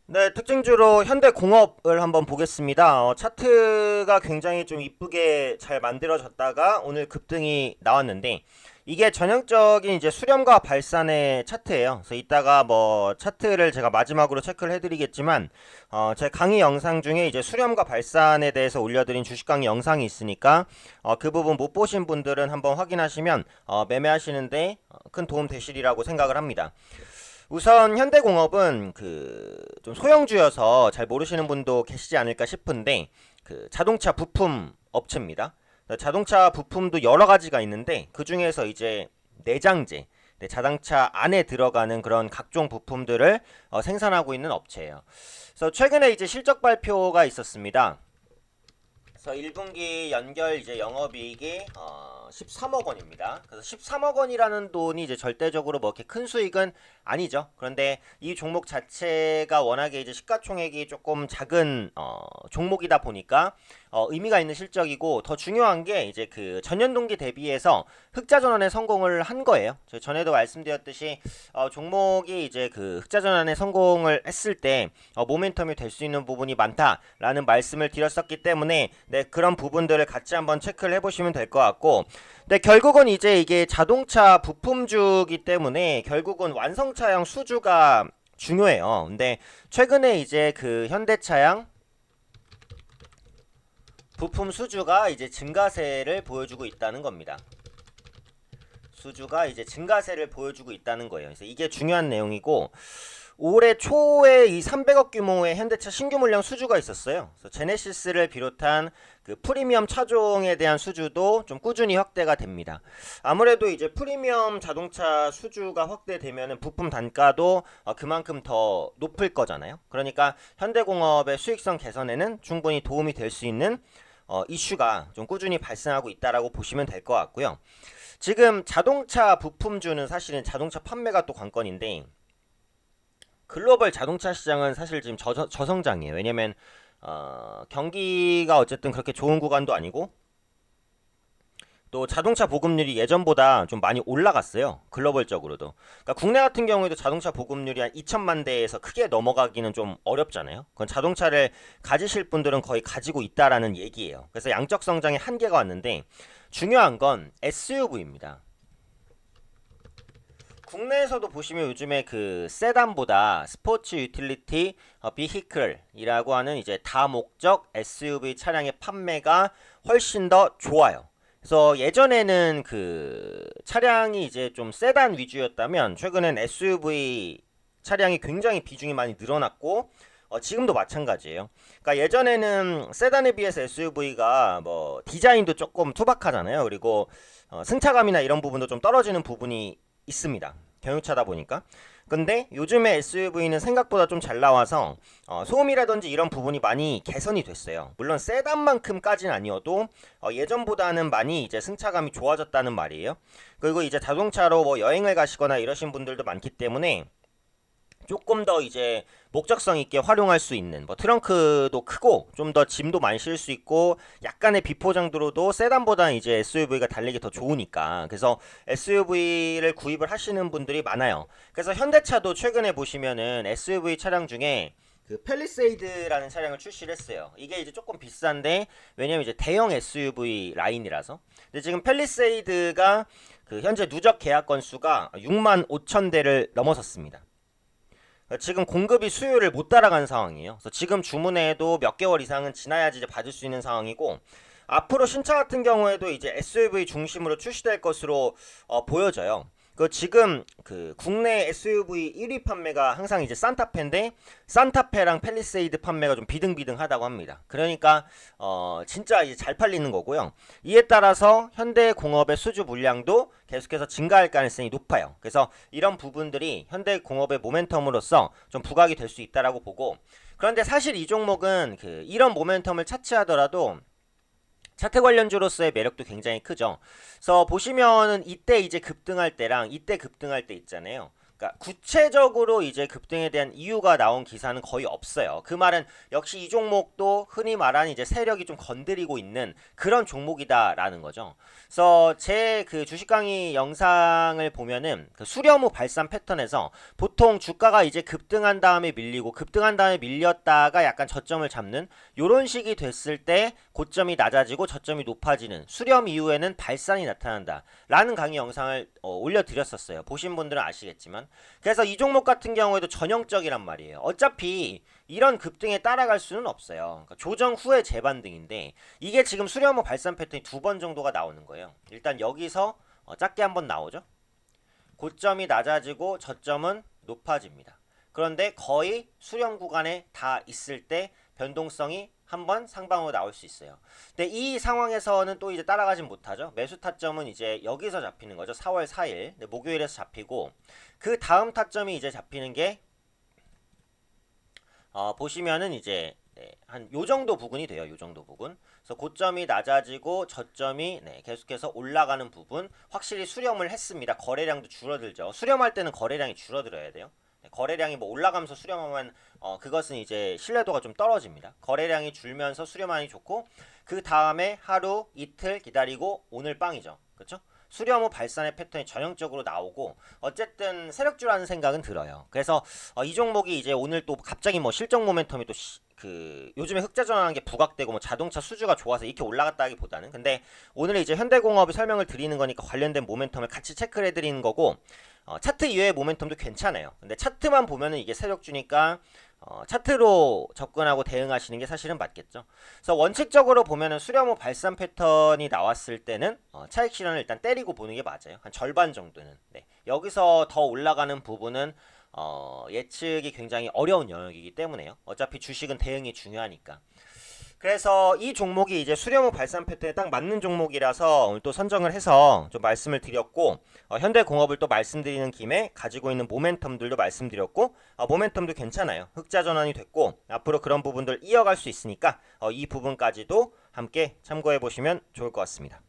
네, 특징주로 현대공업을 한번 보겠습니다. 차트가 굉장히 좀 이쁘게 잘 만들어졌다가 오늘 급등이 나왔는데 이게 전형적인 이제 수렴과 발산의 차트예요. 그래서 이따가 뭐 차트를 제가 마지막으로 체크를 해드리겠지만 제 강의 영상 중에 이제 수렴과 발산에 대해서 올려드린 주식 강의 영상이 있으니까 그 부분 못 보신 분들은 한번 확인하시면 매매하시는데 큰 도움 되시리라고 생각을 합니다. 우선 현대공업은 그 좀 소형주여서 잘 모르시는 분도 계시지 않을까 싶은데 그 자동차 부품 업체입니다. 자동차 부품도 여러 가지가 있는데 그 중에서 이제 내장재, 자동차 안에 들어가는 그런 각종 부품들을 생산하고 있는 업체예요. 그래서 최근에 이제 실적 발표가 있었습니다. 그래서 1분기 연결 이제 영업이익이 13억 원입니다. 그래서 13억 원이라는 돈이 이제 절대적으로 뭐 이렇게 큰 수익은 아니죠. 그런데 이 종목 자체가 워낙에 이제 시가총액이 조금 작은 종목이다 보니까 의미가 있는 실적이고, 더 중요한 게 이제 그 전년 동기 대비해서 흑자 전환에 성공을 한 거예요. 제가 전에도 말씀드렸듯이 종목이 이제 그 흑자 전환에 성공을 했을 때 모멘텀이 될 수 있는 부분이 많다라는 말씀을 드렸었기 때문에 네, 그런 부분들을 같이 한번 체크를 해보시면 될 것 같고, 네, 결국은 이제 이게 자동차 부품주기 때문에 결국은 완성차량 수주가 중요해요. 근데 최근에 이제 그 현대차량 부품 수주가 이제 증가세를 보여주고 있다는 겁니다. 수주가 이제 증가세를 보여주고 있다는 거예요. 그래서 이게 중요한 내용이고, 올해 초에 이 300억 규모의 현대차 신규 물량 수주가 있었어요. 그래서 제네시스를 비롯한 그 프리미엄 차종에 대한 수주도 좀 꾸준히 확대가 됩니다. 아무래도 이제 프리미엄 자동차 수주가 확대되면은 부품 단가도 그만큼 더 높을 거잖아요. 그러니까 현대공업의 수익성 개선에는 충분히 도움이 될 수 있는 이슈가 좀 꾸준히 발생하고 있다라고 보시면 될 것 같고요. 지금 자동차 부품주는 사실은 자동차 판매가 또 관건인데, 글로벌 자동차 시장은 사실 지금 저성장이에요. 왜냐면 경기가 어쨌든 그렇게 좋은 구간도 아니고, 또 자동차 보급률이 예전보다 좀 많이 올라갔어요. 글로벌적으로도. 그러니까 국내 같은 경우에도 자동차 보급률이 한 2천만 대에서 크게 넘어가기는 좀 어렵잖아요. 그건 자동차를 가지실 분들은 거의 가지고 있다라는 얘기예요. 그래서 양적 성장의 한계가 왔는데, 중요한 건 SUV입니다. 국내에서도 보시면 요즘에 그 세단보다 스포츠 유틸리티 비히클이라고 하는 이제 다목적 SUV 차량의 판매가 훨씬 더 좋아요. 그래서 예전에는 그 차량이 이제 좀 세단 위주였다면 최근엔 SUV 차량이 굉장히 비중이 많이 늘어났고, 지금도 마찬가지예요. 그러니까 예전에는 세단에 비해서 SUV가 뭐 디자인도 조금 투박하잖아요. 그리고 승차감이나 이런 부분도 좀 떨어지는 부분이 있습니다. 경유차다 보니까. 근데 요즘에 SUV는 생각보다 좀 잘 나와서 소음이라든지 이런 부분이 많이 개선이 됐어요. 물론 세단만큼까지는 아니어도 예전보다는 많이 이제 승차감이 좋아졌다는 말이에요. 그리고 이제 자동차로 뭐 여행을 가시거나 이러신 분들도 많기 때문에 조금 더 이제 목적성 있게 활용할 수 있는, 뭐 트렁크도 크고 좀 더 짐도 많이 실 수 있고 약간의 비포장도로도 세단보다는 이제 SUV가 달리기 더 좋으니까, 그래서 SUV를 구입을 하시는 분들이 많아요. 그래서 현대차도 최근에 보시면은 SUV 차량 중에 그 팰리세이드라는 차량을 출시를 했어요. 이게 이제 조금 비싼데, 왜냐면 이제 대형 SUV 라인이라서. 근데 지금 팰리세이드가 그 현재 누적 계약 건수가 6만 5천 대를 넘어섰습니다. 지금 공급이 수요를 못 따라간 상황이에요. 그래서 지금 주문해도 몇 개월 이상은 지나야지 이제 받을 수 있는 상황이고, 앞으로 신차 같은 경우에도 이제 SUV 중심으로 출시될 것으로 보여져요. 그 지금 그 국내 SUV 1위 판매가 항상 이제 산타페인데, 산타페랑 팰리세이드 판매가 좀 비등비등하다고 합니다. 그러니까 진짜 이제 잘 팔리는 거고요. 이에 따라서 현대공업의 수주 물량도 계속해서 증가할 가능성이 높아요. 그래서 이런 부분들이 현대공업의 모멘텀으로서 좀 부각이 될 수 있다라고 보고, 그런데 사실 이 종목은 그 이런 모멘텀을 차치하더라도 차트 관련주로서의 매력도 굉장히 크죠. 그래서 보시면은 이때 이제 급등할 때랑 이때 급등할 때 있잖아요. 그러니까 구체적으로 이제 급등에 대한 이유가 나온 기사는 거의 없어요. 그 말은 역시 이 종목도 흔히 말하는 이제 세력이 좀 건드리고 있는 그런 종목이다라는 거죠. 그래서 제 그 주식 강의 영상을 보면은 그 수렴 후 발산 패턴에서 보통 주가가 이제 급등한 다음에 밀리고 급등한 다음에 밀렸다가 약간 저점을 잡는 요런 식이 됐을 때 고점이 낮아지고 저점이 높아지는 수렴 이후에는 발산이 나타난다 라는 강의 영상을 올려드렸었어요. 보신 분들은 아시겠지만. 그래서 이 종목 같은 경우에도 전형적이란 말이에요. 어차피 이런 급등에 따라갈 수는 없어요. 그러니까 조정 후의 재반등인데 이게 지금 수렴 후 발산 패턴이 2번 정도가 나오는 거예요. 일단 여기서 작게 한번 나오죠. 고점이 낮아지고 저점은 높아집니다. 그런데 거의 수렴 구간에 다 있을 때 변동성이 한번 상방으로 나올 수 있어요. 근데 이 상황에서는 또 이제 따라가진 못하죠. 매수 타점은 이제 여기서 잡히는 거죠. 4월 4일 목요일에서 잡히고 그 다음 타점이 이제 잡히는 게 보시면은 이제 한 요 정도 부분이 돼요. 요 정도 부분. 그래서 고점이 낮아지고 저점이 계속해서 올라가는 부분 확실히 수렴을 했습니다. 거래량도 줄어들죠. 수렴할 때는 거래량이 줄어들어야 돼요. 거래량이 뭐 올라가면서 수렴하면 그것은 이제 신뢰도가 좀 떨어집니다. 거래량이 줄면서 수렴하니 좋고 그 다음에 하루 이틀 기다리고 오늘 빵이죠. 그렇죠? 수렴 후 발산의 패턴이 전형적으로 나오고 어쨌든 세력주라는 생각은 들어요. 그래서 이 종목이 이제 오늘 또 갑자기 뭐 실적 모멘텀이 또 그 요즘에 흑자 전환한 게 부각되고 뭐 자동차 수주가 좋아서 이렇게 올라갔다기보다는 근데 오늘 이제 현대공업이 설명을 드리는 거니까 관련된 모멘텀을 같이 체크를 해드리는 거고 차트 이외의 모멘텀도 괜찮아요. 근데 차트만 보면은 이게 세력주니까 차트로 접근하고 대응하시는 게 사실은 맞겠죠. 그래서 원칙적으로 보면은 수렴 후 발산 패턴이 나왔을 때는 차익 실현을 일단 때리고 보는 게 맞아요. 한 절반 정도는. 여기서 더 올라가는 부분은 예측이 굉장히 어려운 영역이기 때문에요. 어차피 주식은 대응이 중요하니까. 그래서 이 종목이 이제 수렴 후 발산 패턴에 딱 맞는 종목이라서 오늘 또 선정을 해서 좀 말씀을 드렸고 현대공업을 또 말씀드리는 김에 가지고 있는 모멘텀들도 말씀드렸고 모멘텀도 괜찮아요. 흑자 전환이 됐고 앞으로 그런 부분들 이어갈 수 있으니까 이 부분까지도 함께 참고해 보시면 좋을 것 같습니다.